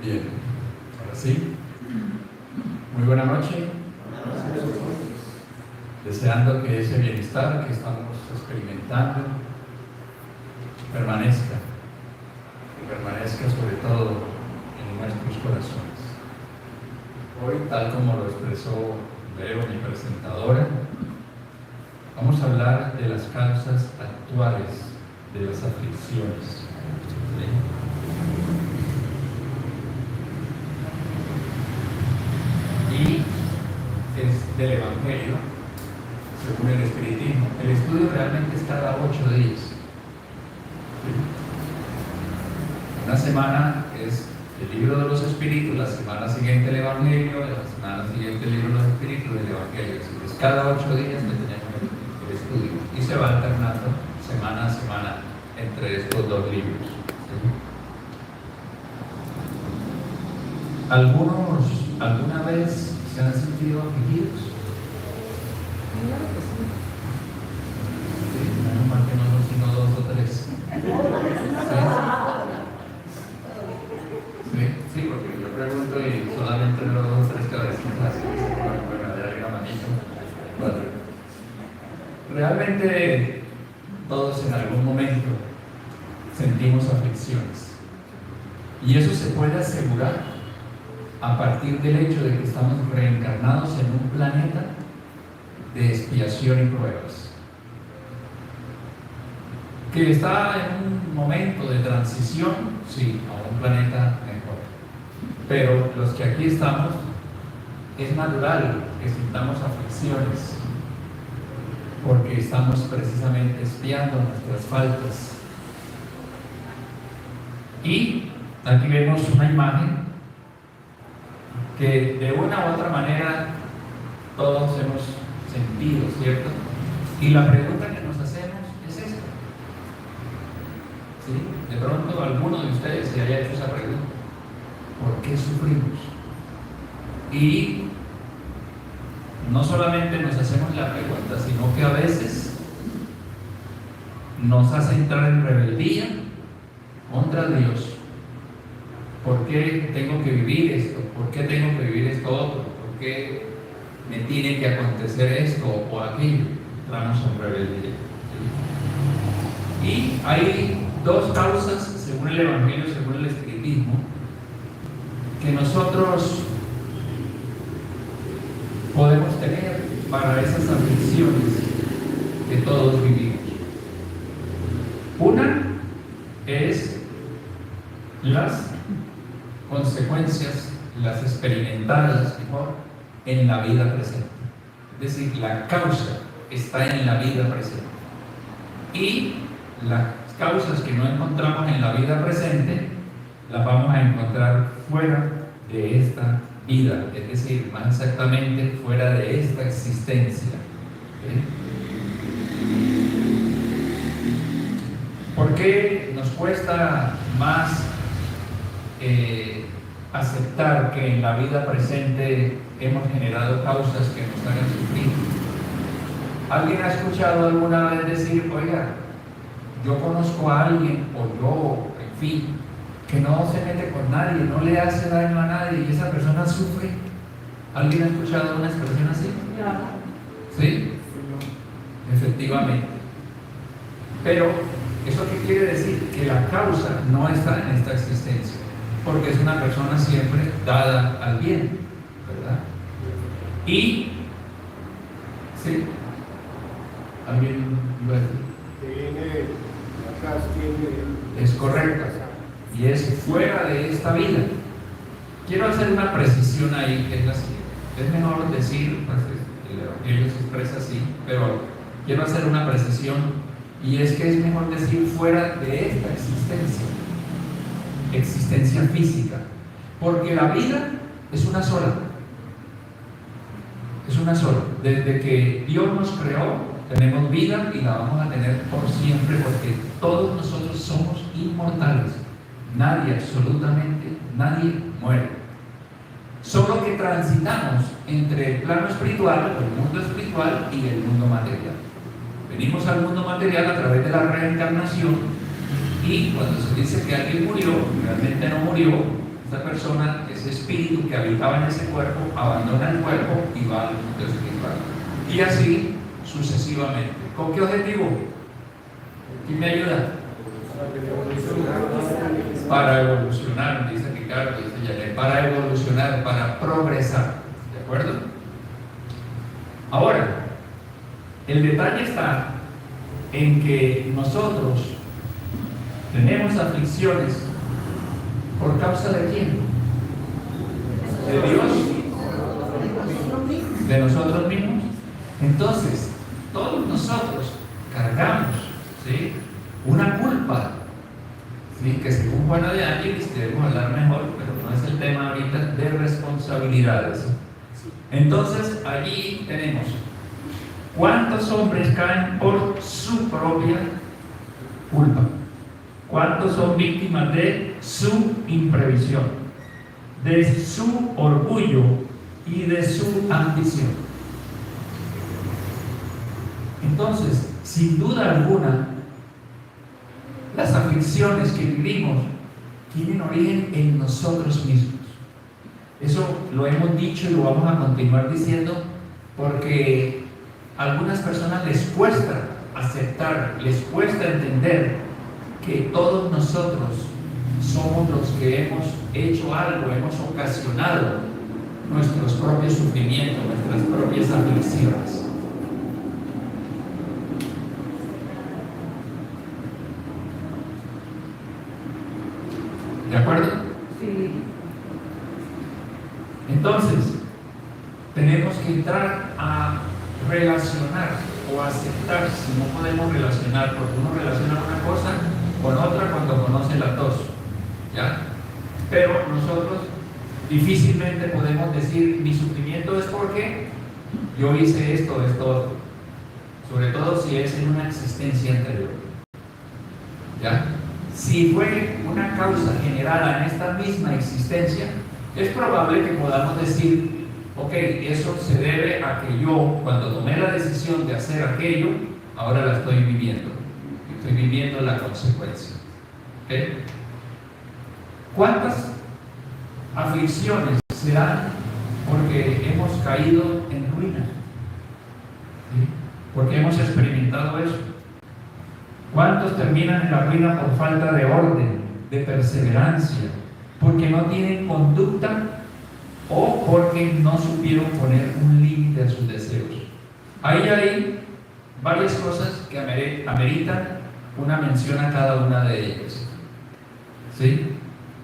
Bien, ahora sí. Muy buena noche. Deseando que ese bienestar que estamos experimentando permanezca, y permanezca sobre todo en nuestros corazones. Hoy, tal como lo expresó Vero, mi presentadora, vamos a hablar de las causas actuales de las aflicciones. ¿Sí? Y es del Evangelio según el Espiritismo. El estudio realmente es cada 8 días. ¿Sí? Una semana es el libro de los Espíritus, la semana siguiente el Evangelio, la semana siguiente el libro de los Espíritus, del Evangelio. Es cada 8 días que tenemos el estudio y se va alternando semana a semana entre estos dos libros. ¿Sí? ¿Alguna vez se han sentido afligidos? Sí, menos mal que no son sino 2 o 3. Sí, porque yo pregunto y solamente no 2 o 3 cabecitas. Bueno, de ahí una manito. 4. Realmente todos en algún momento sentimos aflicciones. Y eso se puede asegurar a partir del hecho de que estamos reencarnados en un planeta de expiación y pruebas, que está en un momento de transición, sí, a un planeta mejor. Pero los que aquí estamos, es natural que sintamos aflicciones, porque estamos precisamente expiando nuestras faltas. Y aquí vemos una imagen que de una u otra manera todos hemos sentido, ¿cierto? Y la pregunta que nos hacemos es esta. ¿Sí? De pronto alguno de ustedes se haya hecho esa pregunta. ¿Por qué sufrimos? Y no solamente nos hacemos la pregunta, sino que a veces nos hace entrar en rebeldía contra Dios. ¿Por qué tengo que vivir esto? ¿Por qué tengo que vivir esto otro? ¿Por qué me tiene que acontecer esto o aquello? Entramos en rebeldía. ¿Sí? Y hay 2 causas, según el Evangelio, según el Espiritismo, que nosotros podemos tener para esas aflicciones que todos vivimos. Una es las consecuencias, las experimentadas mejor, en la vida presente. Es decir, la causa está en la vida presente. Y las causas que no encontramos en la vida presente, las vamos a encontrar fuera de esta vida, es decir, más exactamente fuera de esta existencia. ¿Sí? ¿Por qué nos cuesta más aceptar que en la vida presente hemos generado causas que nos hagan sufrir? ¿Alguien ha escuchado alguna vez decir, oiga, yo conozco a alguien, o yo, en fin, que no se mete con nadie, no le hace daño a nadie y esa persona sufre? ¿Alguien ha escuchado una expresión así? ¿Sí? Efectivamente. Pero, ¿eso qué quiere decir? Que la causa no está en esta existencia, porque es una persona siempre dada al bien, ¿verdad? Y, ¿sí? ¿Alguien iba a decir? Es correcto, y es fuera de esta vida. Quiero hacer una precisión ahí, que es la siguiente. Es mejor decir, pues, el Evangelio se expresa así, pero quiero hacer una precisión, y es que es mejor decir fuera de esta existencia física, porque la vida es una sola. Es una sola. Desde que Dios nos creó, tenemos vida y la vamos a tener por siempre, porque todos nosotros somos inmortales. Nadie, absolutamente nadie muere. Solo que transitamos entre el plano espiritual, el mundo espiritual, y el mundo material. Venimos al mundo material a través de la reencarnación, y cuando se dice que alguien murió, realmente no murió, esta persona, ese espíritu que habitaba en ese cuerpo, abandona el cuerpo y va al mundo espiritual. Y así sucesivamente. ¿Con qué objetivo? ¿Quién me ayuda? Para evolucionar, dice Ricardo, dice Janet, para evolucionar, para progresar. ¿De acuerdo? Ahora, el detalle está en que nosotros tenemos aflicciones ¿por causa de quién? ¿De Dios? ¿De nosotros mismos? Entonces, todos nosotros cargamos, ¿sí?, una culpa, ¿sí?, que según Juana de Ángeles debemos hablar mejor, pero no es el tema ahorita, de responsabilidades. Entonces, allí tenemos ¿cuántos hombres caen por su propia culpa? ¿Cuántos son víctimas de su imprevisión, de su orgullo y de su ambición? Entonces, sin duda alguna, las aflicciones que vivimos tienen origen en nosotros mismos. Eso lo hemos dicho y lo vamos a continuar diciendo porque a algunas personas les cuesta aceptar, les cuesta entender que todos nosotros somos los que hemos hecho algo, hemos ocasionado nuestros propios sufrimientos, nuestras propias aflicciones. ¿De acuerdo? Sí. Entonces, tenemos que entrar a relacionar o aceptar, si no podemos relacionar, porque uno relaciona una cosa con otra cuando conoce las dos, ¿ya? Pero nosotros difícilmente podemos decir, mi sufrimiento es porque yo hice esto, otro, sobre todo si es en una existencia anterior, ¿ya? Si fue una causa generada en esta misma existencia, es probable que podamos decir, ok, eso se debe a que yo, cuando tomé la decisión de hacer aquello, ahora la estoy viviendo la consecuencia. ¿Okay? ¿Cuántas aflicciones se dan porque hemos caído en ruina? ¿Sí? Porque hemos experimentado eso. ¿Cuántos terminan en la ruina por falta de orden, de perseverancia, porque no tienen conducta o porque no supieron poner un límite a sus deseos? Ahí hay varias cosas que ameritan una mención a cada una de ellas. ¿Sí?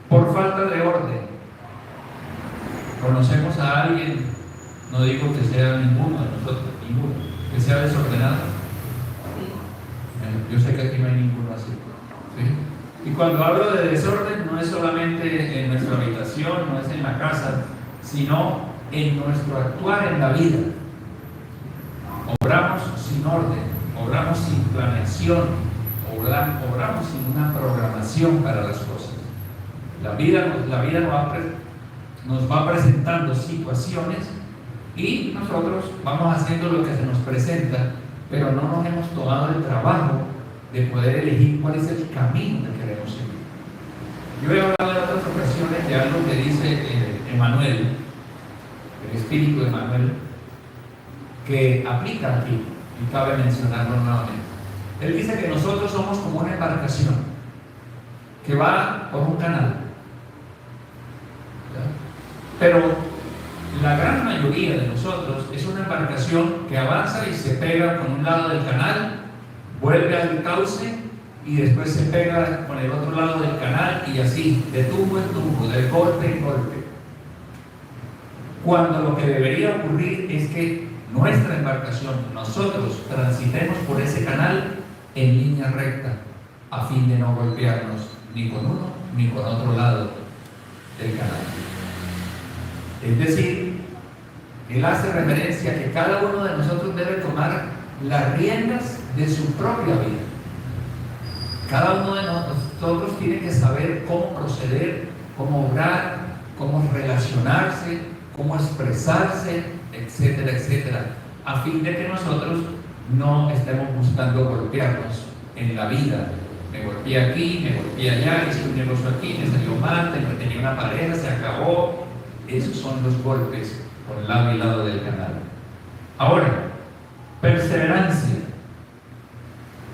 Por falta de orden. Conocemos a alguien, no digo que sea ninguno de nosotros, ninguno, que sea desordenado. Yo sé que aquí no hay ninguno así. ¿Sí? Y cuando hablo de desorden, no es solamente en nuestra habitación, no es en la casa, sino en nuestro actuar en la vida. Obramos sin orden, obramos sin planeación, obramos sin una programación para las cosas. La vida nos va presentando situaciones y nosotros vamos haciendo lo que se nos presenta, pero no nos hemos tomado el trabajo de poder elegir cuál es el camino que queremos seguir. Yo he hablado en otras ocasiones de algo que dice Emmanuel, el espíritu de Emmanuel, que aplica aquí y cabe mencionarlo nuevamente. Él dice que nosotros somos como una embarcación que va por un canal, ¿ya? Pero la gran mayoría de nosotros es una embarcación que avanza y se pega con un lado del canal, vuelve al cauce y después se pega con el otro lado del canal y así, de tumbo en tumbo, de golpe en golpe. Cuando lo que debería ocurrir es que nuestra embarcación, nosotros transitemos por ese canal en línea recta, a fin de no golpearnos ni con uno ni con otro lado del canal. Es decir, él hace referencia a que cada uno de nosotros debe tomar las riendas de su propia vida. Cada uno de nosotros tiene que saber cómo proceder, cómo obrar, cómo relacionarse, cómo expresarse, etcétera, etcétera, a fin de que nosotros no estemos buscando golpearnos en la vida, Me golpeé aquí, me golpeé allá, hice un negocio aquí, me salió mal, tenía una pareja, se acabó. Esos son los golpes por lado y lado del canal. Ahora, perseverancia.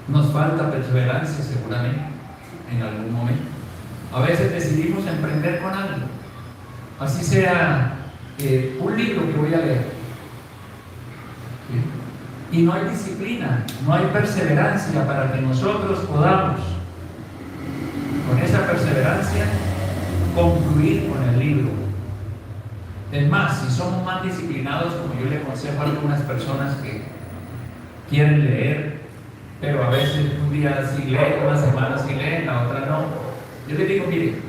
Nos falta perseverancia seguramente en algún momento. A veces decidimos emprender con algo, así sea un libro que voy a leer, ¿sí? Y no hay disciplina, no hay perseverancia para que nosotros podamos, con esa perseverancia, concluir con el libro. Es más, si somos más disciplinados, como yo le aconsejo a algunas personas que quieren leer, pero a veces un día sí leen, una semana sí leen, la otra no, yo les digo, mire,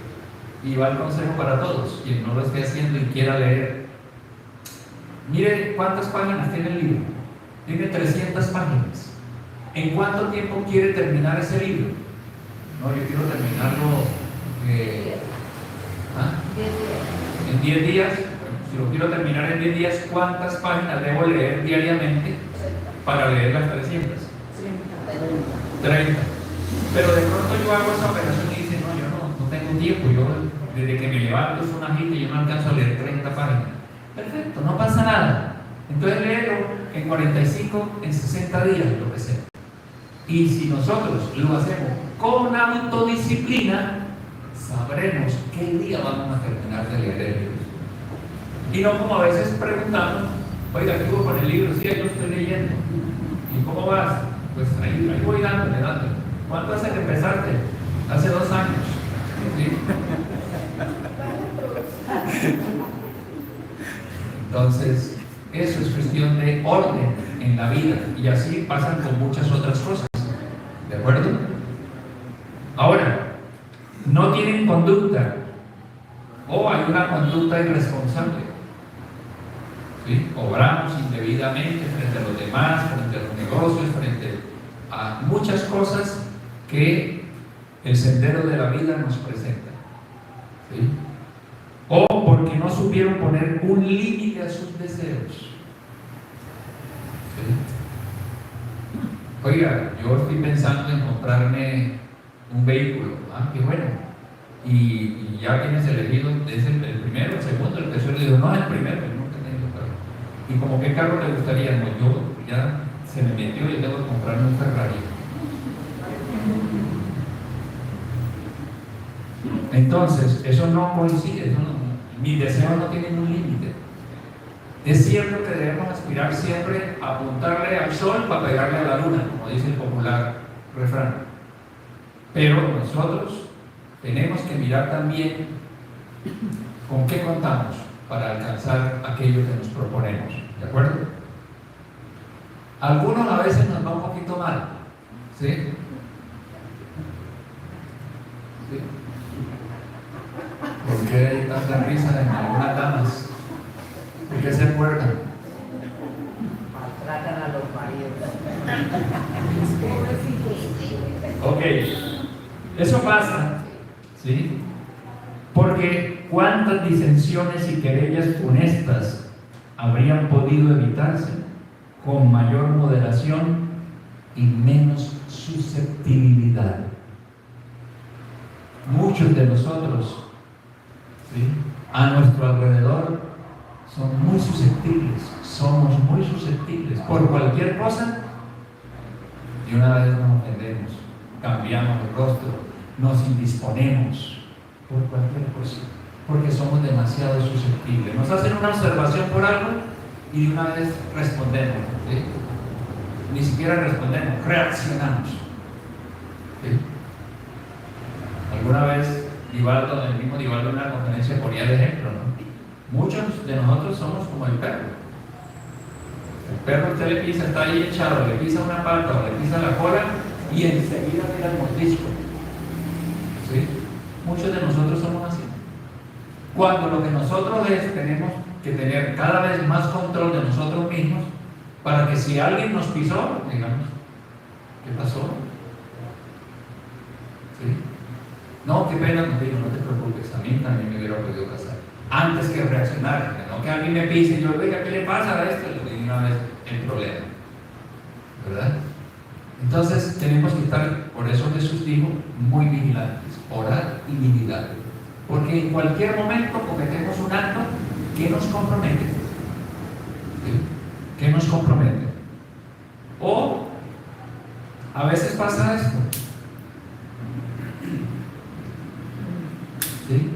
y va el consejo para todos, quien no lo esté haciendo y quiera leer, mire cuántas páginas tiene el libro. Tiene 300 páginas. ¿En cuánto tiempo quiere terminar ese libro? No, yo quiero terminarlo en 10 días. Si lo quiero terminar en 10 días, ¿cuántas páginas debo leer diariamente para leer las 300? 30. Pero de pronto yo hago esa operación y dice, no, yo no tengo tiempo. Yo desde que me levanto es una agita y yo no alcanzo a leer 30 páginas. Perfecto, no pasa nada. Entonces léelo en 45, en 60 días, lo que sea. Y si nosotros lo hacemos con autodisciplina, sabremos qué día vamos a terminar de leer el libro. Y no como a veces preguntamos, oiga, ¿qué hubo con el libro? Sí, yo estoy leyendo. ¿Y cómo vas? Pues ahí voy dándole. ¿Cuánto hace que empezaste? Hace 2 años. ¿Sí? Entonces, eso es cuestión de orden en la vida, y así pasan con muchas otras cosas. ¿De acuerdo? Ahora, no tienen conducta, o hay una conducta irresponsable. ¿Sí? Obramos indebidamente frente a los demás, frente a los negocios, frente a muchas cosas que el sendero de la vida nos presenta. ¿Sí? O porque no supieron poner un límite a sus deseos. ¿Sí? Oiga, yo estoy pensando en comprarme un vehículo. Qué bueno. Y ya tienes elegido, es el primero, el segundo, el tercero. Y digo, no, el primero, yo nunca he tenido carro. ¿Y como qué carro le gustaría? No, yo ya se me metió y debo comprarme un Ferrari. Entonces, eso no coincide, mi deseo no tiene un límite. Es cierto que debemos aspirar siempre a apuntarle al sol para pegarle a la luna, como dice el popular refrán. Pero nosotros tenemos que mirar también con qué contamos para alcanzar aquello que nos proponemos. ¿De acuerdo? Algunos a veces nos va un poquito mal. ¿Sí? ¿Sí? ¿Por qué hay tanta risa en algunas damas? ¿Por qué se acuerdan? Maltratan a los maridos. Ok, eso pasa, ¿sí? Porque cuántas disensiones y querellas funestas habrían podido evitarse con mayor moderación y menos susceptibilidad. Muchos de nosotros, ¿sí?, a nuestro alrededor son muy susceptibles, somos muy susceptibles por cualquier cosa, y una vez nos ofendemos, cambiamos el rostro, nos indisponemos por cualquier cosa, porque somos demasiado susceptibles. Nos hacen una observación por algo y de una vez respondemos, ¿sí? Ni siquiera respondemos, reaccionamos, ¿sí? Alguna vez Divaldo, el mismo Divaldo en una conferencia ponía el ejemplo, ¿no? Muchos de nosotros somos como el perro. El perro, usted le pisa, está ahí echado, le pisa una pata o le pisa la cola y enseguida mira el mordisco. ¿Sí? Muchos de nosotros somos así. Cuando lo que nosotros es, tenemos que tener cada vez más control de nosotros mismos para que si alguien nos pisó, digamos, ¿qué pasó? ¿Sí? No, qué pena contigo, no te preocupes, a mí también me hubiera podido pasar. Antes que reaccionar, no que alguien me pise y yo, oiga, ¿qué le pasa a esto? Y de una vez el problema, ¿verdad? Entonces tenemos que estar, por eso Jesús dijo, muy vigilantes, orar y vigilar. Porque en cualquier momento cometemos un acto que nos compromete. ¿Sí? Que nos compromete. O a veces pasa esto. ¿Sí?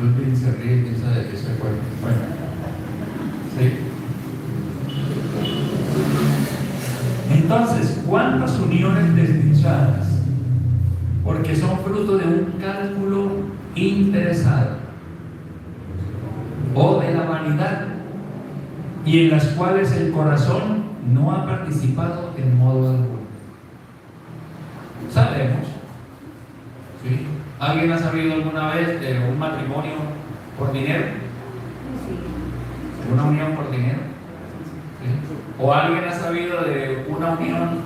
Yo se ríe, piensa de que se acuerda. Bueno. ¿Sí? Entonces, ¿cuántas uniones desdichadas? Porque son fruto de un cálculo interesado o de la vanidad, y en las cuales el corazón no ha participado en modo alguno. Sabemos, ¿sí? ¿Alguien ha sabido alguna vez de un matrimonio por dinero? ¿Una unión por dinero? ¿Sí? ¿O alguien ha sabido de una unión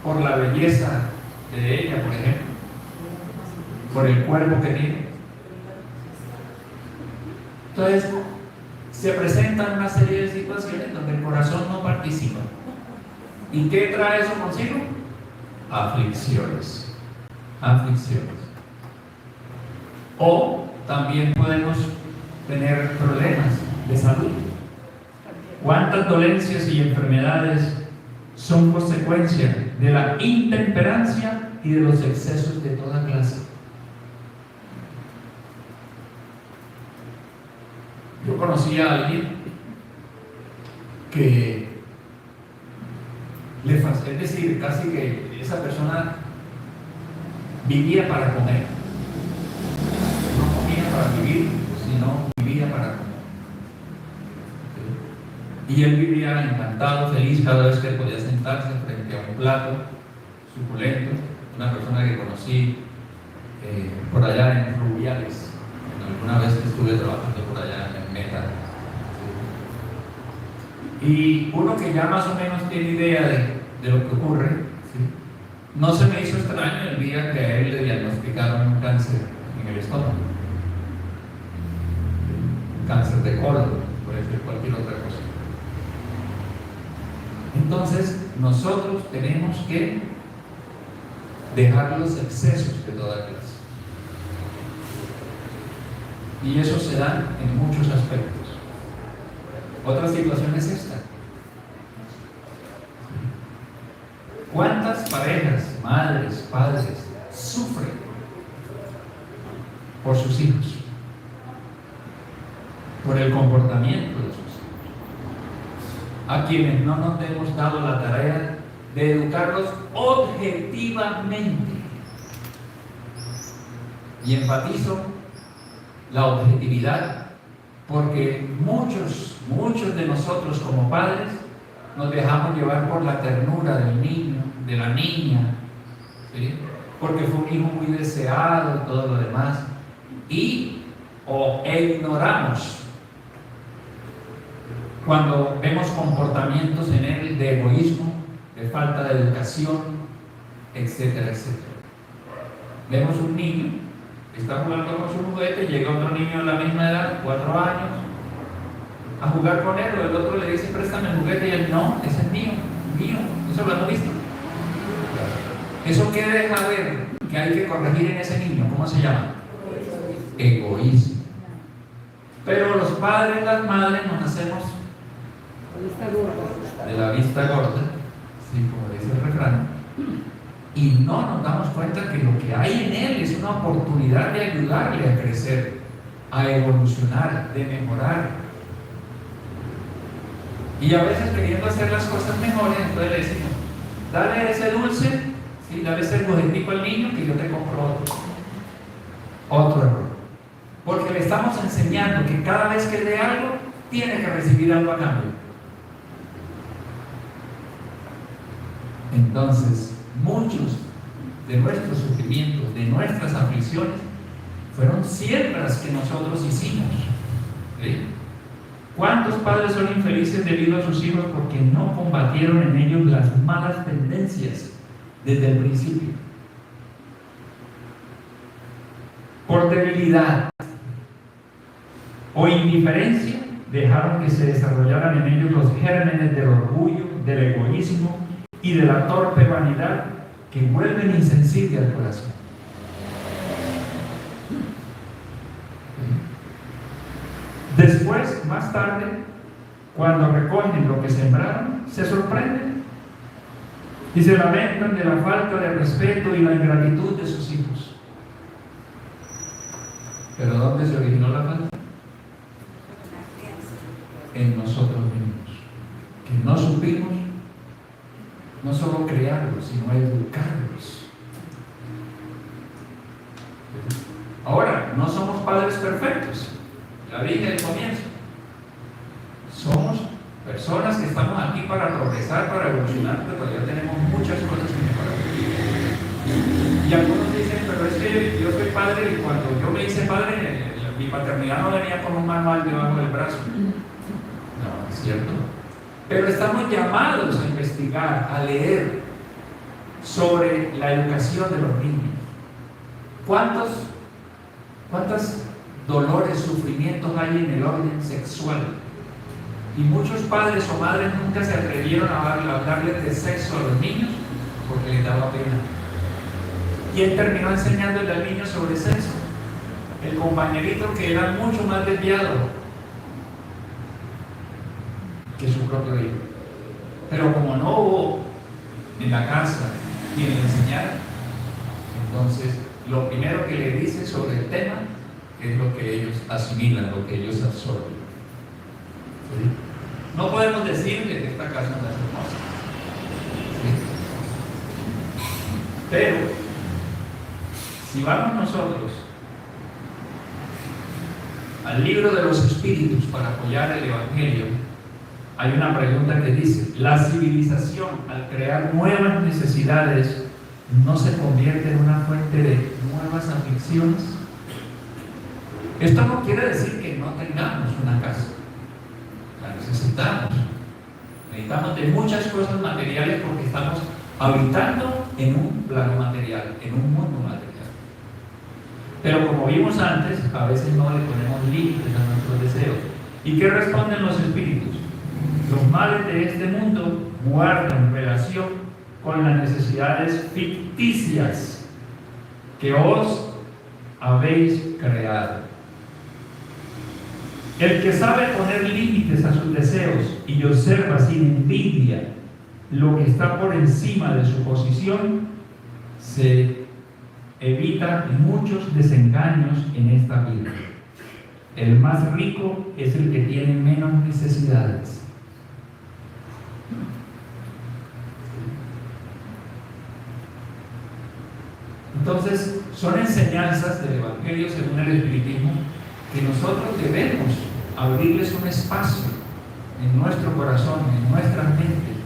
por la belleza de ella, por ejemplo? ¿Por el cuerpo que tiene? Entonces, se presentan una serie de situaciones donde el corazón no participa. ¿Y qué trae eso consigo? Aflicciones. Aflicciones. O también podemos tener problemas de salud. ¿Cuántas dolencias y enfermedades son consecuencia de la intemperancia y de los excesos de toda clase? Yo conocí a alguien que es decir, casi que esa persona vivía para comer. No comía para vivir, sino vivía para comer. Y él vivía encantado, feliz cada vez que podía sentarse frente a un plato suculento. Una persona que conocí por allá en Rubiales, alguna vez que estuve trabajando por allá en Meta. Y uno que ya más o menos tiene idea de lo que ocurre, ¿sí? No se me hizo extraño el día que a él le diagnosticaron un cáncer en el estómago, cáncer de colon, puede ser cualquier otra cosa. Entonces, nosotros tenemos que dejar los excesos de toda clase. Y eso se da en muchos aspectos. Otra situación es esta. ¿Cuántas parejas, madres, padres, sufren por sus hijos? Por el comportamiento de sus hijos. A quienes no nos hemos dado la tarea de educarlos objetivamente. Y enfatizo la objetividad, porque muchos de nosotros como padres nos dejamos llevar por la ternura del niño, de la niña, ¿sí? Porque fue un hijo muy deseado y todo lo demás, y ignoramos cuando vemos comportamientos en él de egoísmo, de falta de educación, etcétera, etcétera. Vemos un niño que está jugando con su juguete, llega otro niño de la misma edad, 4 años, a jugar con él, o el otro le dice, préstame el juguete, y él, no, ese es mío. ¿Eso lo han visto? ¿Eso qué deja ver que hay que corregir en ese niño? ¿Cómo se llama? Egoísmo. Pero los padres y las madres nos hacemos de la vista gorda, ¿sí? Como dice el refrán, y no nos damos cuenta que lo que hay en él es una oportunidad de ayudarle a crecer, a evolucionar, de mejorar. Y a veces queriendo hacer las cosas mejores, entonces le decimos, dale ese dulce, ¿sí? Dale ese juguetico al niño que yo te compro otro error. Porque le estamos enseñando que cada vez que dé algo, tiene que recibir algo a cambio. Entonces, muchos de nuestros sufrimientos, de nuestras aflicciones, fueron siembras que nosotros hicimos. ¿Sí? ¿Cuántos padres son infelices debido a sus hijos porque no combatieron en ellos las malas tendencias desde el principio? Por debilidad o indiferencia, dejaron que se desarrollaran en ellos los gérmenes del orgullo, del egoísmo y de la torpe vanidad que vuelven insensible al corazón. Después, más tarde, cuando recogen lo que sembraron, se sorprenden y se lamentan de la falta de respeto y la ingratitud de sus hijos. ¿Pero dónde se originó la falta? En nosotros mismos, que no supimos no solo criarlos, sino educarlos. Ahora, no somos padres perfectos, la dije al comienzo. Somos personas que estamos aquí para progresar, para evolucionar, pero todavía tenemos muchas cosas que mejorar. Y algunos dicen, pero es que yo soy padre y cuando yo me hice padre, mi paternidad no venía con un manual debajo del brazo. No, es cierto. Pero estamos llamados a investigar, a leer sobre la educación de los niños. ¿Cuántos dolores, sufrimientos hay en el orden sexual? Y muchos padres o madres nunca se atrevieron a hablarles de sexo a los niños porque les daba pena. ¿Quién terminó enseñándole al niño sobre sexo? El compañerito que era mucho más desviado que su propio hijo. Pero como no hubo en la casa quien le enseñara, entonces lo primero que le dice sobre el tema es lo que ellos asimilan, lo que ellos absorben. ¿Sí? No podemos decirle que esta casa no es hermosa. ¿Sí? Pero si vamos nosotros al libro de los Espíritus para apoyar el Evangelio, hay una pregunta que dice: ¿la civilización, al crear nuevas necesidades, no se convierte en una fuente de nuevas aflicciones? Esto no quiere decir que no tengamos una casa. La necesitamos. Necesitamos de muchas cosas materiales porque estamos habitando en un plano material, en un mundo material. Pero como vimos antes, a veces no le ponemos límites a nuestros deseos. ¿Y qué responden los espíritus? Los males de este mundo guardan relación con las necesidades ficticias que os habéis creado. El que sabe poner límites a sus deseos y observa sin envidia lo que está por encima de su posición, se evita muchos desengaños en esta vida. El más rico es el que tiene menos necesidades. Entonces, son enseñanzas del Evangelio según el Espiritismo que nosotros debemos abrirles un espacio en nuestro corazón, en nuestra mente,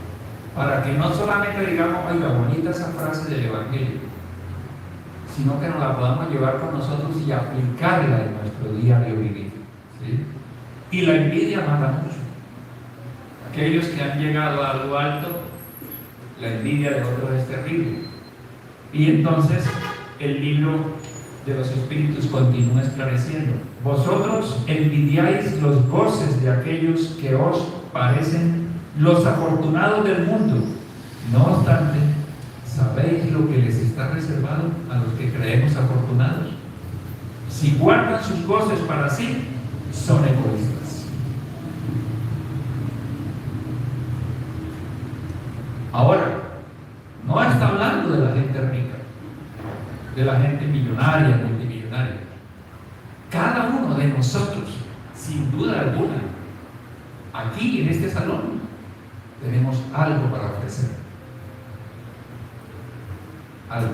para que no solamente digamos, oiga, bonita esa frase del Evangelio, sino que nos la podamos llevar con nosotros y aplicarla en nuestro diario vivir. ¿Sí? Y la envidia mata mucho. Aquellos que han llegado a lo alto, la envidia de otros es terrible. Y entonces el libro de los Espíritus continúa esclareciendo: vosotros envidiáis los goces de aquellos que os parecen los afortunados del mundo. No obstante, ¿sabéis lo que les está reservado a los que creemos afortunados? Si guardan sus goces para sí, son egoístas. Ahora, no está hablando de la gente rica, de la gente millonaria, multimillonaria. Cada uno de nosotros, sin duda alguna, aquí en este salón, tenemos algo para ofrecer. Algo.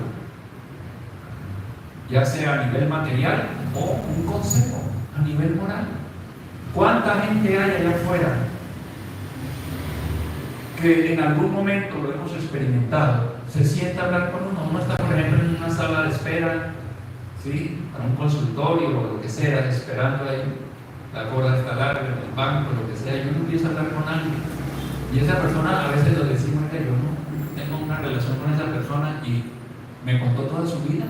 Ya sea a nivel material o un consejo a nivel moral. ¿Cuánta gente hay allá afuera que en algún momento lo hemos experimentado? Se sienta a hablar con uno. Uno está, por ejemplo, en una sala de espera, ¿sí? Para un consultorio o lo que sea, esperando ahí, la cola está larga, en el banco, lo que sea, y uno empieza a hablar con alguien. Y esa persona, a veces lo decimos que yo no tengo una relación con esa persona y me contó toda su vida.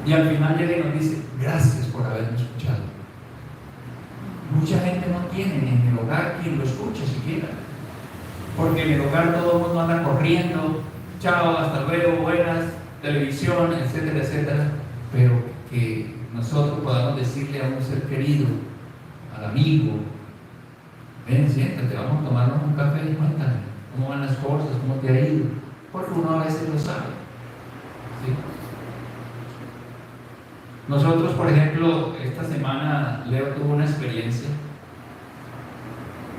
Y al final llega y nos dice: gracias por haberme escuchado. Mucha gente no tiene en el hogar quien lo escuche siquiera. Porque en el hogar todo el mundo anda corriendo, chao, hasta luego, buenas, televisión, etcétera, etcétera. Pero que nosotros podamos decirle a un ser querido, al amigo, ven, siéntate, vamos a tomarnos un café y cuéntame cómo van las cosas, cómo te ha ido. Porque uno a veces lo sabe. ¿Sí? Nosotros, por ejemplo, esta semana Leo tuvo una experiencia.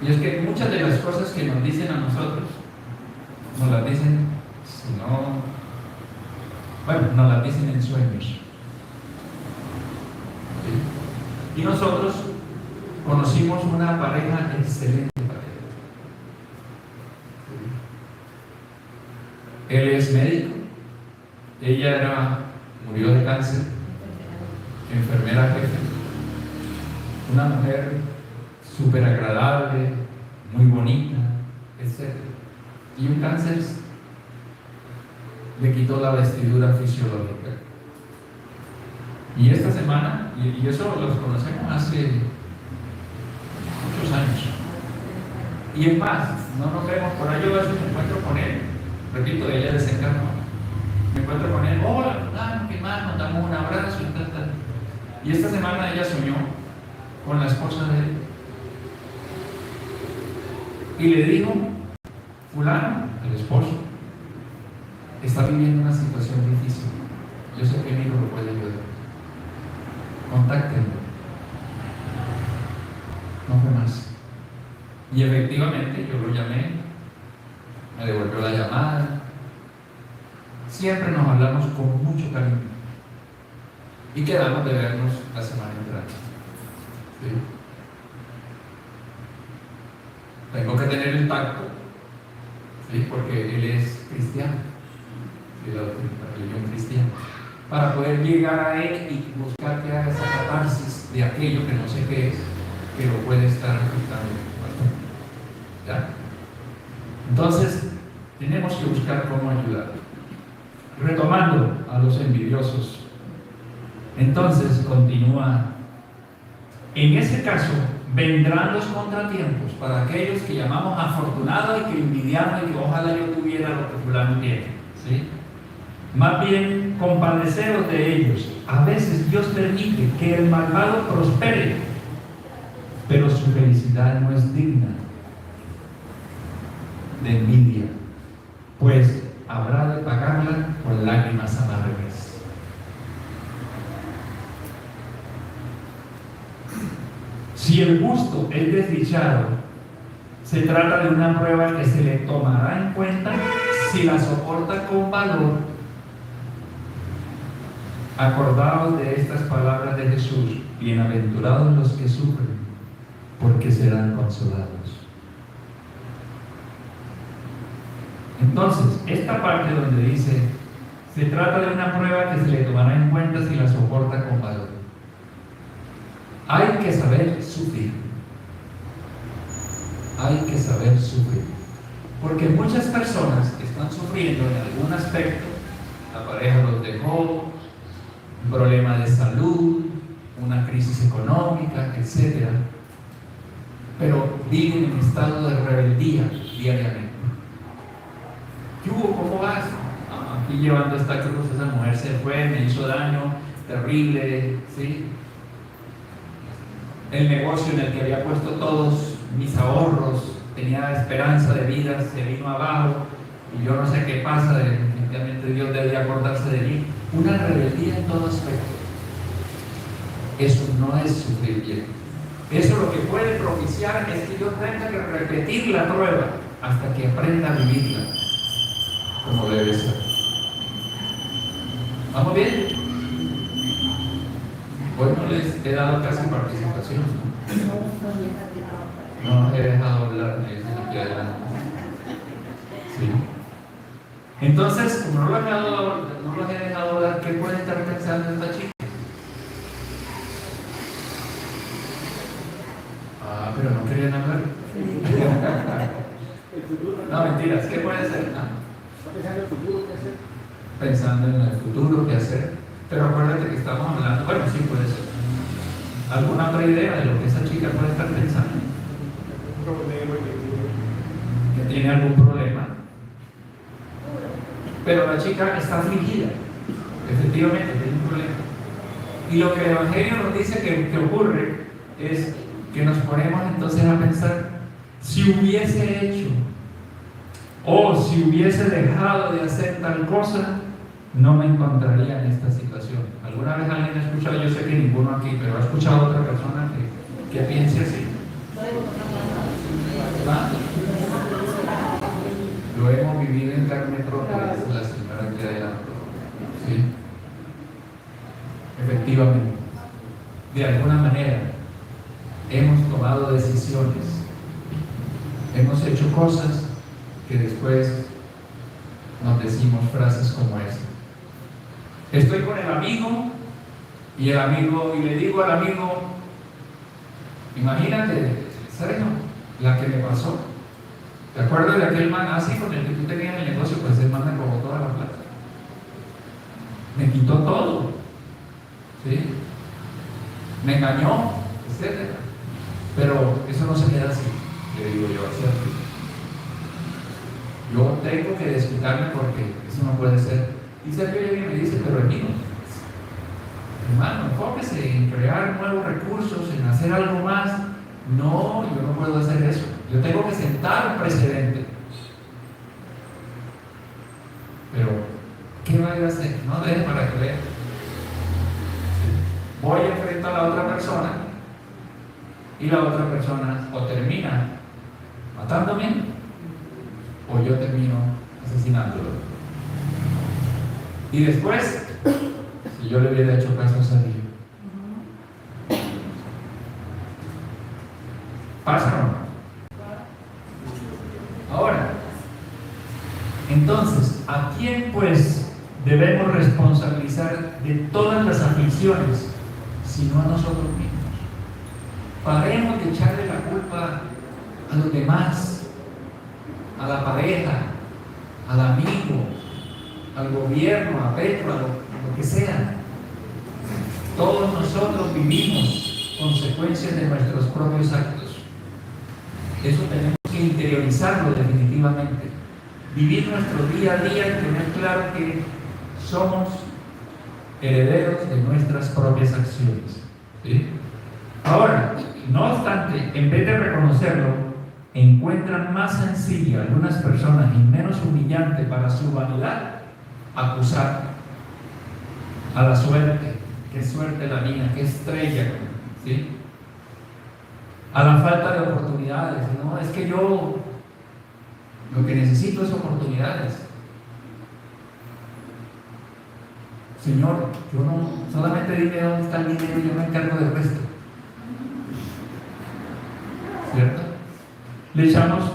Y es que muchas de las cosas que nos dicen a nosotros, nos las dicen, si no, bueno, nos las dicen en sueños. ¿Sí? Y nosotros conocimos una pareja excelente. Él es médico, ella murió de cáncer, enfermera jefe, una mujer súper agradable, muy bonita, etc. Y un cáncer le quitó la vestidura fisiológica. Y esta semana, y eso los conocemos hace muchos años, y en paz, no nos vemos por ahí. Yo a veces me encuentro con él, repito, ella desencarnó, me encuentro con él, hola, ¿qué más? Nos damos un abrazo y tal, tal. Y esta semana ella soñó con la esposa de él y le dijo, fulano, el esposo, está viviendo una situación difícil, yo sé que mi hijo lo puede ayudar, contáctenlo. No fue más. Y efectivamente yo lo llamé, me devolvió la llamada, siempre nos hablamos con mucho cariño y quedamos de vernos la semana entrante. ¿Sí? Tengo que tener el tacto, ¿sí? Porque él es cristiano, de la religión cristiana, para poder llegar a él y buscar que haga esa catarsis de aquello que no sé qué es, que lo puede estar afectando. ¿Ya? Entonces, tenemos que buscar cómo ayudar. Retomando a los envidiosos, entonces continúa. En ese caso, vendrán los contratiempos para aquellos que llamamos afortunados y que envidiamos y que ojalá yo tuviera lo que fulano tiene. ¿Sí? Más bien, compadeceros de ellos. A veces Dios permite que el malvado prospere, pero su felicidad no es digna de envidia, pues habrá de pagarla con lágrimas amargas. Si el justo es desdichado, se trata de una prueba que se le tomará en cuenta si la soporta con valor. Acordaos de estas palabras de Jesús: bienaventurados los que sufren, porque serán consolados. Entonces, esta parte donde dice, se trata de una prueba que se le tomará en cuenta si la soporta con valor. Hay que saber sufrir. Hay que saber sufrir. Porque muchas personas están sufriendo en algún aspecto, la pareja los dejó, un problema de salud, una crisis económica, etc. Pero viven en estado de rebeldía diariamente. ¿Qué hubo? ¿Cómo vas? Aquí llevando esta cruz, esa mujer se fue, me hizo daño terrible, ¿sí? El negocio en el que había puesto todos mis ahorros, tenía esperanza de vida, se vino abajo y yo no sé qué pasa, definitivamente Dios debía acordarse de mí. Una rebeldía en todo aspecto. Eso no es sufrir bien. Eso lo que puede propiciar es que yo tenga que repetir la prueba hasta que aprenda a vivirla como debe ser. ¿Vamos bien? Hoy no les he dado casi participación, ¿no? No he dejado hablar, me dicen aquí adelante. ¿Sí? Entonces, como no los he dejado hablar, ¿qué puede estar pensando esta chica? Ah, pero no querían hablar. No, mentiras, ¿qué puede ser? Pensando en el futuro, qué hacer. Pero acuérdate que estamos hablando, bueno, sí puede ser. ¿Alguna otra idea de lo que esa chica puede estar pensando? Que tiene algún problema. Pero la chica está afligida. Efectivamente, tiene un problema. Y lo que el Evangelio nos dice que ocurre es que nos ponemos entonces a pensar, si hubiese hecho o si hubiese dejado de hacer tal cosa, no me encontraría en esta situación. ¿Alguna vez alguien ha escuchado? Yo sé que ninguno aquí, pero ha escuchado a otra persona que piense así. ¿Ah? Lo hemos vivido en carne propia, es la señora que adelantó. ¿Sí? Efectivamente, de alguna manera hemos tomado decisiones, hemos hecho cosas que después nos decimos frases como esta. Estoy con el amigo y le digo al amigo, imagínate, ¿sabes la que me pasó? ¿Te acuerdas de aquel man así con el que tú tenías el negocio? Pues el man me robó toda la plata, me quitó todo, ¿sí? Me engañó, etc. Pero eso no se queda así, le digo yo, ¿cierto? Yo tengo que desquitarme porque eso no puede ser. Y Sergio llega y me dice, pero hermano, enfóquese en crear nuevos recursos, en hacer algo más. No, yo no puedo hacer eso. Yo tengo que sentar un precedente. Pero, ¿qué va a hacer? No deje para que vea. Voy a enfrentar a la otra persona y la otra persona o termina matándome o yo termino asesinándolo. Y después, si yo le hubiera hecho caso a Sergio, ¿pasa o no? Ahora, entonces, ¿a quién pues debemos responsabilizar de todas las aflicciones, sino a nosotros mismos? Paremos de echarle la culpa a los demás, a la pareja, al amigo, al gobierno, a Petro, a lo que sea. Todos nosotros vivimos consecuencias de nuestros propios actos. Eso tenemos que interiorizarlo definitivamente. Vivir nuestro día a día y tener claro que somos herederos de nuestras propias acciones. ¿Sí? Ahora, no obstante, en vez de reconocerlo, encuentran más sencilla algunas personas y menos humillante para su vanidad acusar a la suerte. Qué suerte la mía, qué estrella, ¿sí? A la falta de oportunidades. No, es que yo lo que necesito es oportunidades. Señor, yo no, solamente dime dónde está el dinero y yo me encargo del resto. ¿Cierto? Le echamos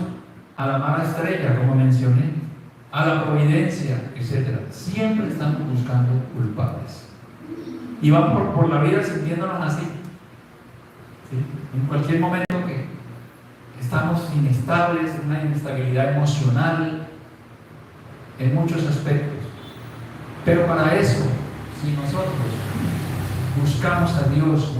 a la mala estrella, como mencioné, a la providencia, etc. Siempre estamos buscando culpables. Y vamos por la vida sintiéndonos así. ¿Sí? En cualquier momento que estamos inestables, una inestabilidad emocional, en muchos aspectos. Pero para eso, si nosotros buscamos a Dios,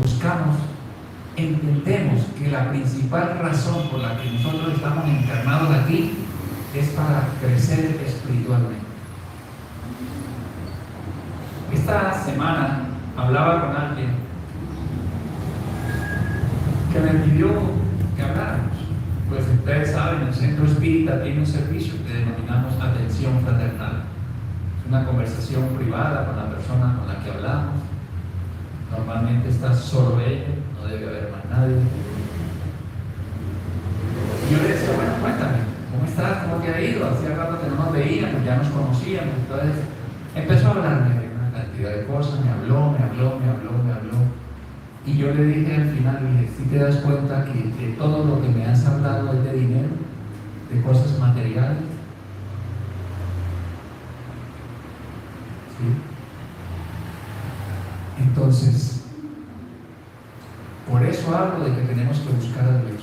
entendemos que la principal razón por la que nosotros estamos encarnados aquí es para crecer espiritualmente. Esta semana hablaba con alguien que me pidió que habláramos. Pues ustedes saben, el Centro Espírita tiene un servicio que denominamos atención fraternal. Es una conversación privada con la persona con la que hablamos. Normalmente está solo ella, no debe haber más nadie. Y yo le decía, bueno, cuéntame, ¿cómo estás? ¿Cómo te ha ido? Hacía rato que no nos veíamos, ya nos conocíamos. Entonces empezó a hablarme de una cantidad de cosas, me habló. Y yo le dije al final, le dije, si te das cuenta que de todo lo que me has hablado es de dinero, de cosas materiales. ¿Sí? Entonces, por eso hablo de que tenemos que buscar a Dios.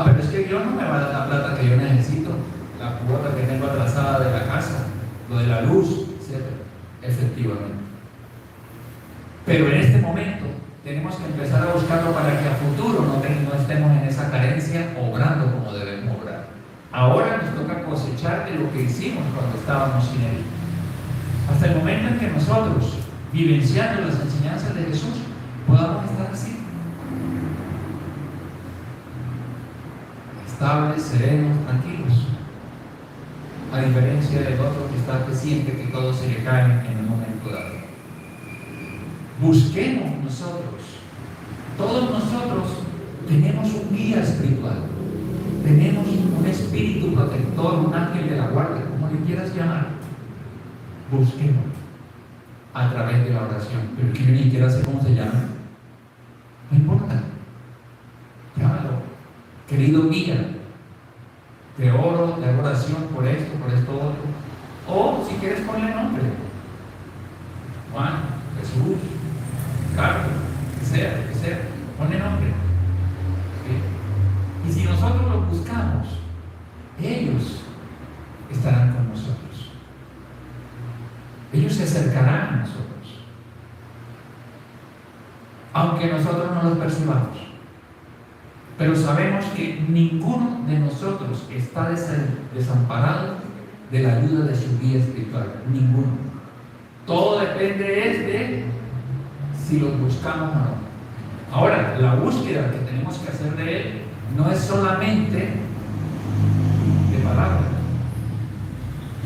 Pero es que Dios no me va a dar la plata que yo necesito, la cuota que tengo atrasada de la casa, lo de la luz, etc. Efectivamente. Pero en este momento tenemos que empezar a buscarlo para que a futuro no estemos en esa carencia obrando como debemos obrar. Ahora nos toca cosechar de lo que hicimos cuando estábamos sin Él. Hasta el momento en que nosotros, vivenciando las enseñanzas de Jesús, podamos estar así. Estables, serenos, tranquilos. A diferencia del otro que siente que todo se le cae en el momento dado. Busquemos nosotros. Todos nosotros tenemos un guía espiritual. Tenemos un espíritu protector, un ángel de la guardia, como le quieras llamar. Busquemos a través de la oración. Pero que yo ni quiera saber cómo se llama. No importa. Llámalo. Querido guía, te oro, te hago oración por esto, otro. O si quieres ponle nombre. Juan, Jesús, Carlos, que sea, ponle nombre. ¿Sí? Y si nosotros los buscamos, ellos estarán con nosotros. Ellos se acercarán a nosotros. Aunque nosotros no los percibamos. Pero sabemos que ninguno de nosotros está desamparado de la ayuda de su guía espiritual. Ninguno. Todo depende de si los buscamos o no. Ahora, la búsqueda que tenemos que hacer de Él no es solamente de palabras.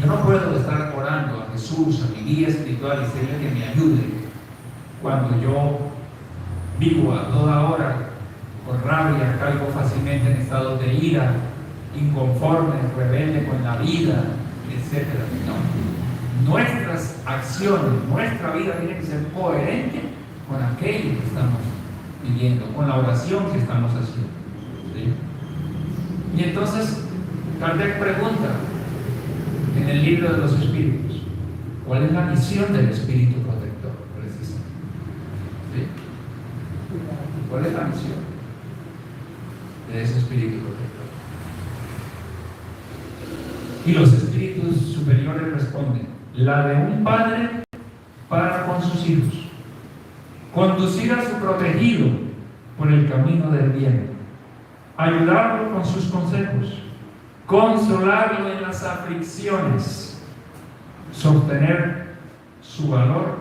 Yo no puedo estar orando a Jesús, a mi guía espiritual, y decirle que me ayude cuando yo vivo a toda hora por rabia, caigo fácilmente en estados de ira, inconforme, rebelde con la vida, etc. No. Nuestras acciones, nuestra vida tiene que ser coherente con aquello que estamos viviendo, con la oración que estamos haciendo. ¿Sí? Y entonces, Kardec pregunta en el libro de los espíritus, ¿cuál es la misión del espíritu protector? Precisamente. ¿Sí? ¿Cuál es la misión de ese espíritu protector? Y los espíritus superiores responden: la de un padre para con sus hijos, conducir a su protegido por el camino del bien, ayudarlo con sus consejos, consolarlo en las aflicciones, sostener su valor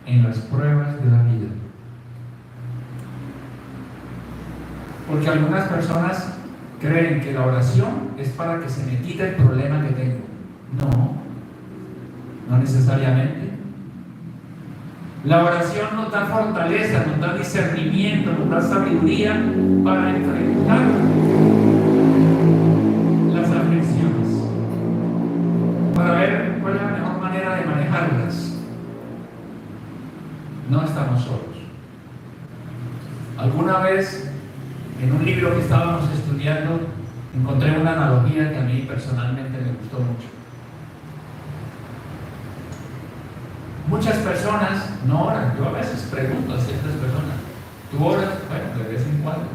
en las pruebas de la vida. Porque algunas personas creen que la oración es para que se me quite el problema que tengo. No necesariamente. La oración nos da fortaleza, nos da discernimiento, nos da sabiduría para enfrentar las aflicciones, para ver cuál es la mejor manera de manejarlas. No estamos solos. Alguna vez, en un libro que estábamos estudiando, encontré una analogía que a mí personalmente me gustó mucho. Muchas personas no oran. Yo a veces pregunto a ciertas personas: ¿tú oras? Bueno, de vez en cuando.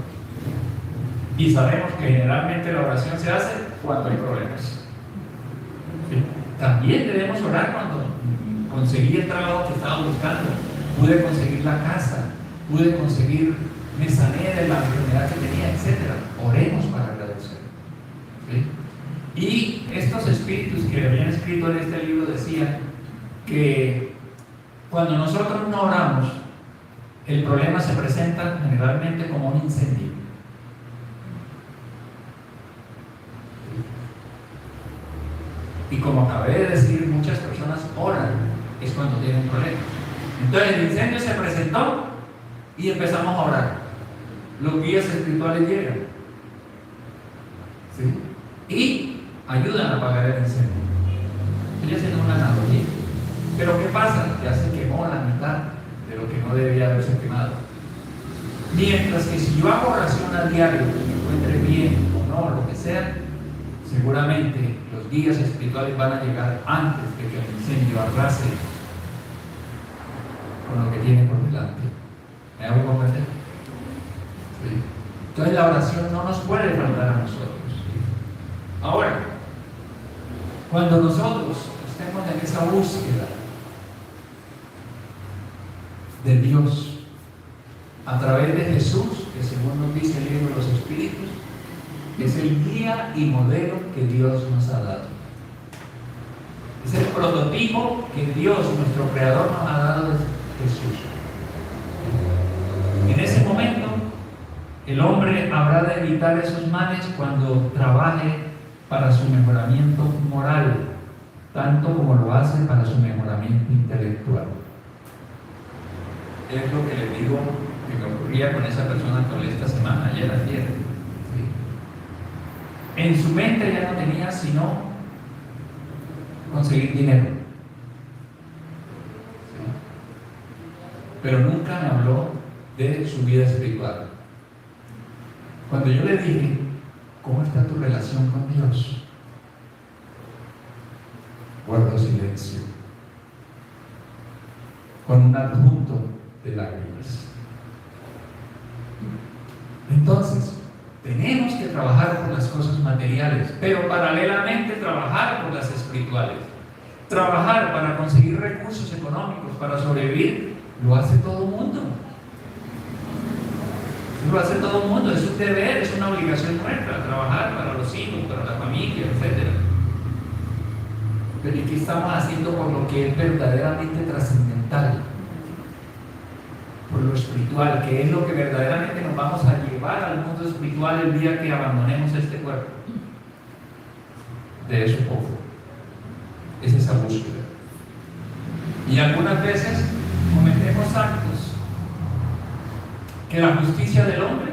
Y sabemos que generalmente la oración se hace cuando hay problemas. ¿Sí? También debemos orar cuando conseguí el trabajo que estaba buscando, pude conseguir la casa, pude conseguir, me sané de la enfermedad que tenía, etc. Oremos para agradecer. ¿Sí? Y estos espíritus que habían escrito en este libro decían que cuando nosotros no oramos, el problema se presenta generalmente como un incendio. Y como acabé de decir, muchas personas oran, es cuando tienen problemas. Entonces el incendio se presentó y empezamos a orar. Los guías espirituales llegan, ¿sí? Y ayudan a apagar el incendio. Estoy haciendo una analogía. Pero ¿qué pasa? Ya se quemó la mitad de lo que no debía haberse quemado. Mientras que si yo hago oración a diario, que me encuentre bien o no, lo que sea, seguramente los guías espirituales van a llegar antes de que el incendio arrase con lo que tiene por delante. ¿Me hago comprender? ¿Sí? Entonces la oración no nos puede faltar a nosotros. ¿Sí? Ahora, cuando nosotros estemos en esa búsqueda de Dios, a través de Jesús, que según nos dice el libro de los Espíritus, es el guía y modelo que Dios nos ha dado. Es el prototipo que Dios, nuestro Creador, nos ha dado de Jesús. En ese momento, el hombre habrá de evitar esos males cuando trabaje para su mejoramiento moral, tanto como lo hace para su mejoramiento intelectual. Es lo que les digo que me ocurría con esa persona que hablé esta semana, ayer. ¿Sí? En su mente ya no tenía sino conseguir dinero. ¿Sí? Pero nunca me habló de su vida espiritual. Cuando yo le dije, ¿cómo está tu relación con Dios?, guardó silencio, con un adjunto de lágrimas. Entonces, tenemos que trabajar por las cosas materiales, pero paralelamente trabajar por las espirituales. Trabajar para conseguir recursos económicos, para sobrevivir, lo hace todo el mundo. Lo hace todo el mundo, es un deber, es una obligación nuestra, trabajar para los hijos, para la familia, etc. Pero ¿y qué estamos haciendo por lo que es verdaderamente trascendental? Por lo espiritual, que es lo que verdaderamente nos vamos a llevar al mundo espiritual el día que abandonemos este cuerpo. De eso poco. Es esa búsqueda. Y algunas veces cometemos actos que la justicia del hombre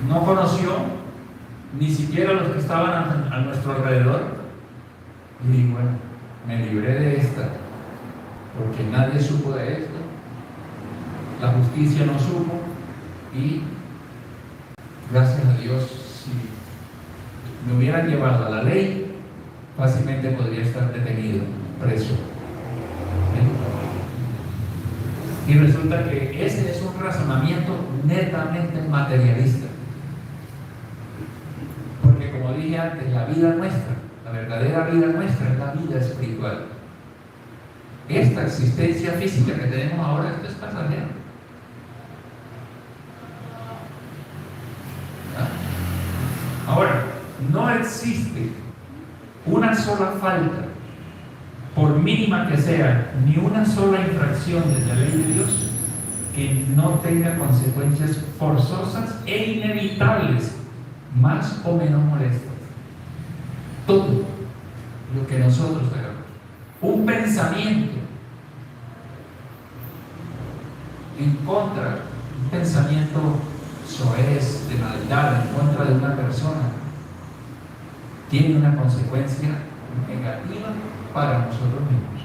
no conoció, ni siquiera los que estaban a nuestro alrededor. Y bueno, me libré de esta, porque nadie supo de esto, la justicia no supo, y gracias a Dios, si me hubieran llevado a la ley, fácilmente podría estar detenido, preso. Y resulta que ese es un razonamiento netamente materialista. Porque como dije antes, la vida nuestra, la verdadera vida nuestra es la vida espiritual. Esta existencia física que tenemos ahora, esto es pasajero. Ahora, no existe una sola falta, por mínima que sea, ni una sola infracción de la ley de Dios que no tenga consecuencias forzosas e inevitables, más o menos molestas. Todo lo que nosotros hagamos, un pensamiento en contra, un pensamiento soez, de maldad, en contra de una persona, tiene una consecuencia negativa para nosotros mismos.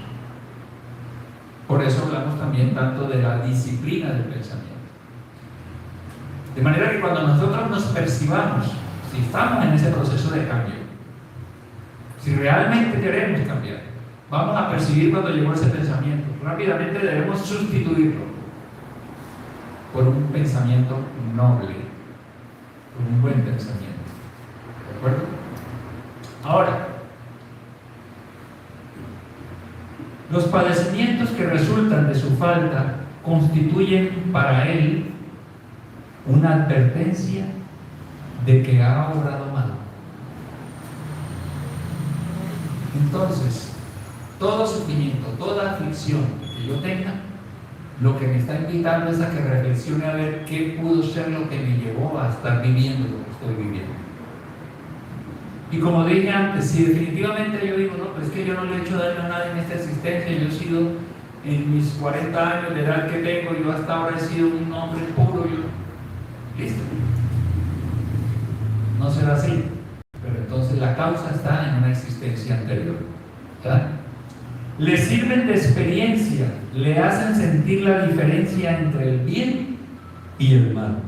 Por eso hablamos también tanto de la disciplina del pensamiento. De manera que cuando nosotros nos percibamos, si estamos en ese proceso de cambio, si realmente queremos cambiar, vamos a percibir cuando llegó ese pensamiento. Rápidamente debemos sustituirlo por un pensamiento noble, por un buen pensamiento. ¿De acuerdo? Ahora, los padecimientos que resultan de su falta constituyen para él una advertencia de que ha obrado mal. Entonces, todo sufrimiento, toda aflicción que yo tenga, lo que me está invitando es a que reflexione a ver qué pudo ser lo que me llevó a estar viviendo lo que estoy viviendo. Y como dije antes, si definitivamente yo digo, no, pues es que yo no le he hecho daño a nadie en esta existencia, yo he sido, en mis 40 años de edad que tengo, yo hasta ahora he sido un hombre puro, listo. No será así, pero entonces la causa está en una existencia anterior. ¿Verdad? Le sirven de experiencia, le hacen sentir la diferencia entre el bien y el mal,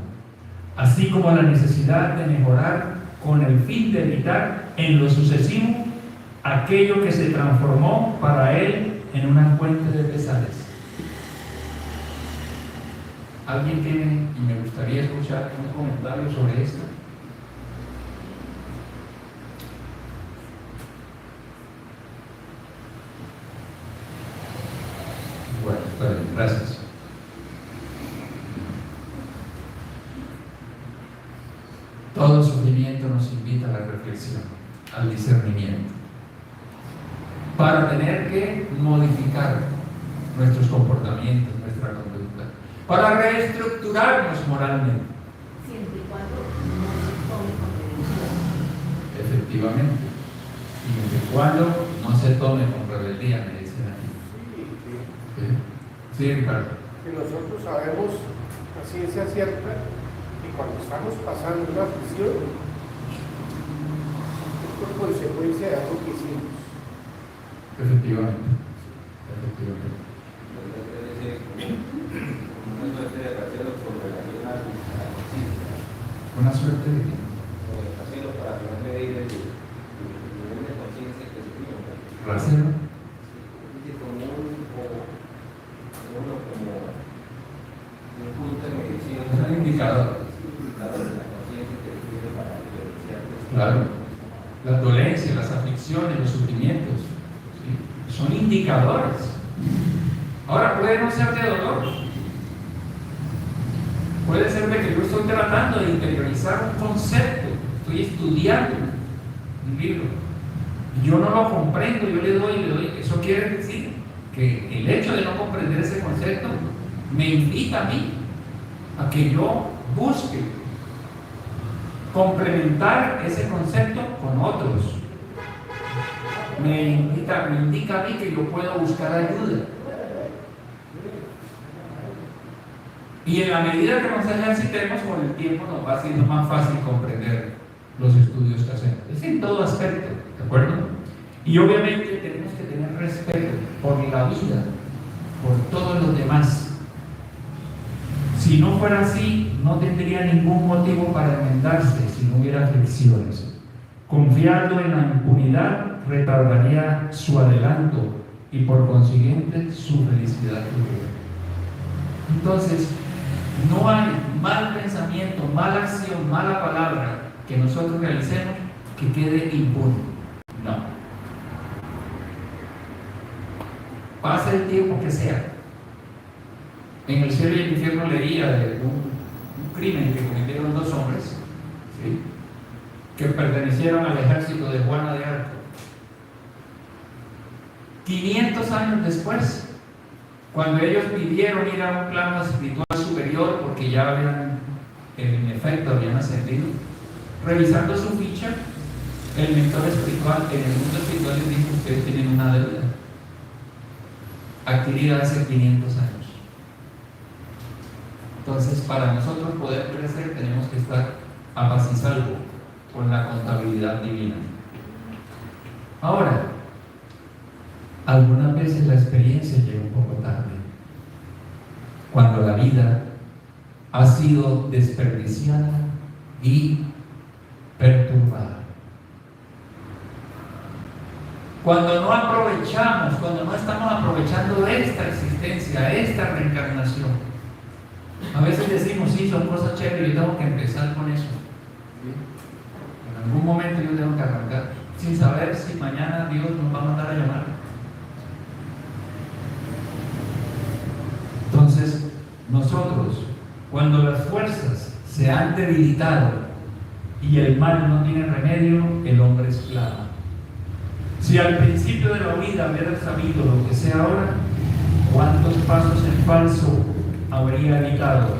así como la necesidad de mejorar con el fin de evitar en lo sucesivo aquello que se transformó para él en una fuente de pesares. ¿Alguien tiene, y me gustaría escuchar un comentario sobre esto? Bueno, está bien, gracias. nos invita a la reflexión, al discernimiento, para tener que modificar nuestros comportamientos, nuestra conducta, para reestructurarnos moralmente. Siempre y cuando no se tome con rebeldía. Efectivamente. Y siempre y cuando no se tome con rebeldía, me dicen aquí. Sí, Ricardo. Que nosotros sabemos a ciencia cierta que cuando estamos pasando una aflicción es por consecuencia de algo que hicimos. Efectivamente. Efectivamente. Una suerte de rasero con relación a la conciencia. Una suerte de que Con el rasero para no medir el nivel de conciencia que sufrimos. rasero. Como un punto de medición. Es un indicador. Indicador de la conciencia que sirve para diferenciar. Claro. Las dolencias, las aflicciones, los sufrimientos, ¿sí? Son indicadores. Ahora, puede no ser de dolor. Puede ser de que yo estoy tratando de interiorizar un concepto, estoy estudiando un libro. Y yo no lo comprendo, yo le doy. Eso quiere decir que el hecho de no comprender ese concepto me invita a mí a que yo busque complementar ese concepto con otros. Me indica a mí que yo puedo buscar ayuda. Y en la medida que nos ejercitemos con el tiempo nos va siendo más fácil comprender los estudios que hacemos. Es en todo aspecto, ¿de acuerdo? Y obviamente tenemos que tener respeto por la vida, por todos los demás. Si no fuera así, no tendría ningún motivo para enmendarse si no hubiera fricciones. Confiando en la impunidad retardaría su adelanto y por consiguiente su felicidad futura. Entonces, no hay mal pensamiento, mala acción, mala palabra que nosotros realicemos que quede impune. No. Pase el tiempo que sea. En el cielo y el infierno leía de un crimen que cometieron dos hombres, ¿sí?, que pertenecieron al ejército de Juana de Arco. 500 años después, cuando ellos pidieron ir a un plano espiritual superior porque ya habían, en efecto, habían ascendido, revisando su ficha, el mentor espiritual en el mundo espiritual les dijo: ustedes tienen una deuda adquirida hace 500 años. Entonces, para nosotros poder crecer tenemos que estar a paz y salvo con la contabilidad divina. Ahora, algunas veces la experiencia llega un poco tarde, cuando la vida ha sido desperdiciada y perturbada. Cuando no aprovechamos, cuando no estamos aprovechando esta existencia, esta reencarnación. A veces decimos: sí, son cosas chéveres, yo tengo que empezar con eso. En algún momento yo tengo que arrancar, sin saber si mañana Dios nos va a mandar a llamar. Entonces, nosotros, cuando las fuerzas se han debilitado y el mal no tiene remedio, el hombre exclama. Si al principio de la vida hubiera sabido lo que sé ahora, ¿cuántos pasos en falso habría evitado?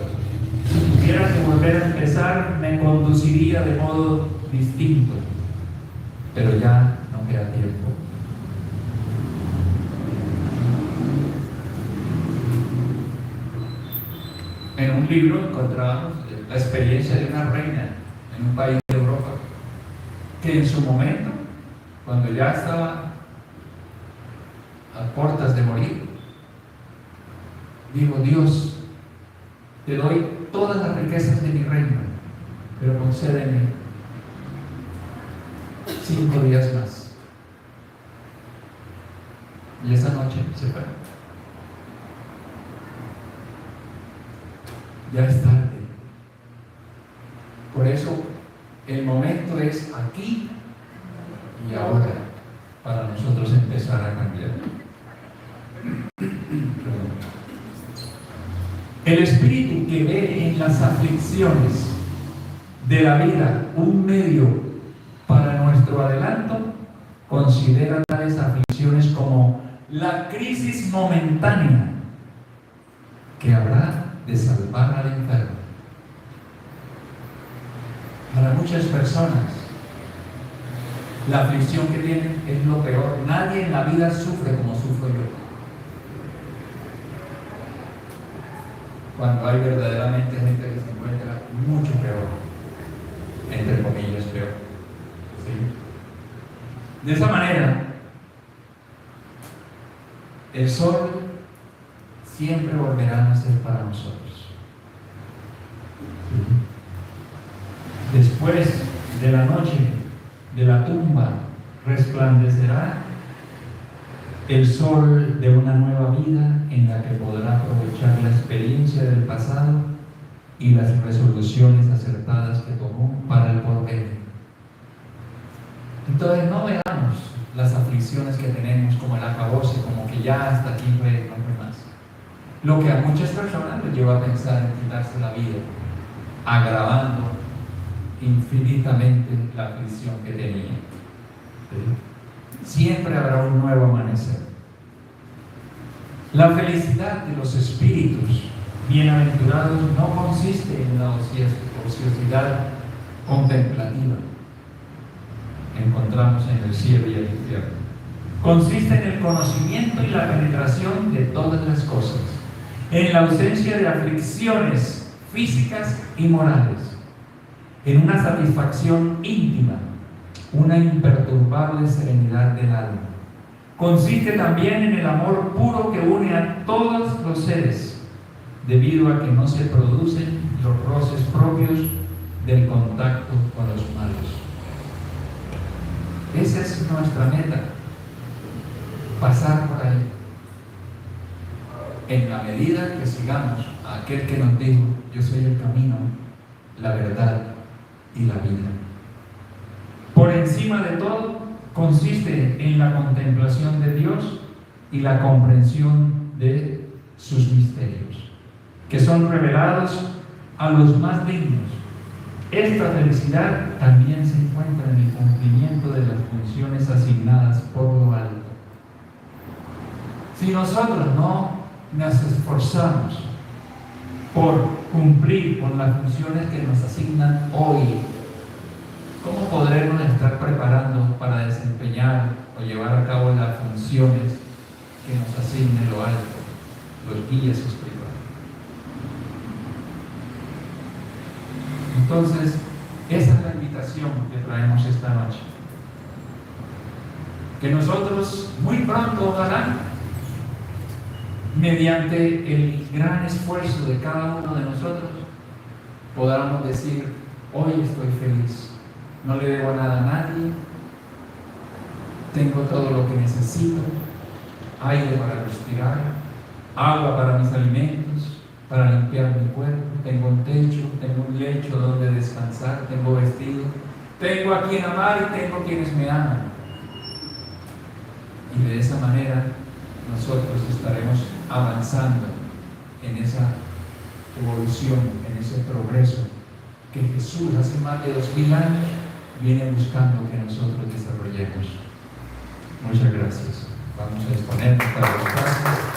Si tuviera que volver a empezar, me conduciría de modo distinto. Pero ya no queda tiempo. En un libro encontramos la experiencia de una reina en un país de Europa que en su momento, cuando ya estaba a puertas de morir, dijo: Dios, te doy todas las riquezas de mi reino, pero concédeme 5 días más. Y esa noche se fue. Ya es tarde. Por eso el momento es aquí y ahora para nosotros empezar a cambiar. El espíritu que ve en las aflicciones de la vida un medio nuestro adelanto, considera tales aflicciones como la crisis momentánea que habrá de salvar al enfermo. Para muchas personas, la aflicción que tienen es lo peor. Nadie en la vida sufre como sufro yo. Cuando hay verdaderamente gente que se encuentra mucho peor, entre comillas peor. ¿Sí? De esa manera, el sol siempre volverá a nacer para nosotros. ¿Sí? Después de la noche, de la tumba, resplandecerá el sol de una nueva vida en la que podrá aprovechar la experiencia del pasado y las resoluciones acertadas que tomó para el porvenir. Entonces no veamos las aflicciones que tenemos como el acabose, como que ya hasta aquí no fue más. Lo que a muchas personas les lleva a pensar en quitarse la vida, agravando infinitamente la aflicción que tenían. Siempre habrá un nuevo amanecer. La felicidad de los espíritus bienaventurados no consiste en la ociosidad contemplativa. Encontramos en el cielo y el infierno. Consiste en el conocimiento y la penetración de todas las cosas, en la ausencia de aflicciones físicas y morales, en una satisfacción íntima, una imperturbable serenidad del alma. Consiste también en el amor puro que une a todos los seres, debido a que no se producen los roces propios del contacto con los malos. Esa es nuestra meta, pasar por ahí. En la medida que sigamos a aquel que nos dijo: yo soy el camino, la verdad y la vida. Por encima de todo, consiste en la contemplación de Dios y la comprensión de sus misterios, que son revelados a los más dignos. Esta felicidad también se encuentra en el cumplimiento de las funciones asignadas por lo alto. Si nosotros no nos esforzamos por cumplir con las funciones que nos asignan hoy, ¿cómo podremos estar preparando para desempeñar o llevar a cabo las funciones que nos asigne lo alto, los guías espirituales? Entonces, esa es la invitación que traemos esta noche. Que nosotros muy pronto, ojalá, mediante el gran esfuerzo de cada uno de nosotros, podamos decir: hoy estoy feliz, no le debo nada a nadie, tengo todo lo que necesito, aire para respirar, agua para mis alimentos, para limpiar mi cuerpo, tengo un techo, tengo un lecho donde descansar, tengo vestido, tengo a quien amar y tengo quienes me aman. Y de esa manera nosotros estaremos avanzando en esa evolución, en ese progreso que Jesús hace más de 2000 años viene buscando que nosotros desarrollemos. Muchas gracias. Vamos a exponer para los pasos.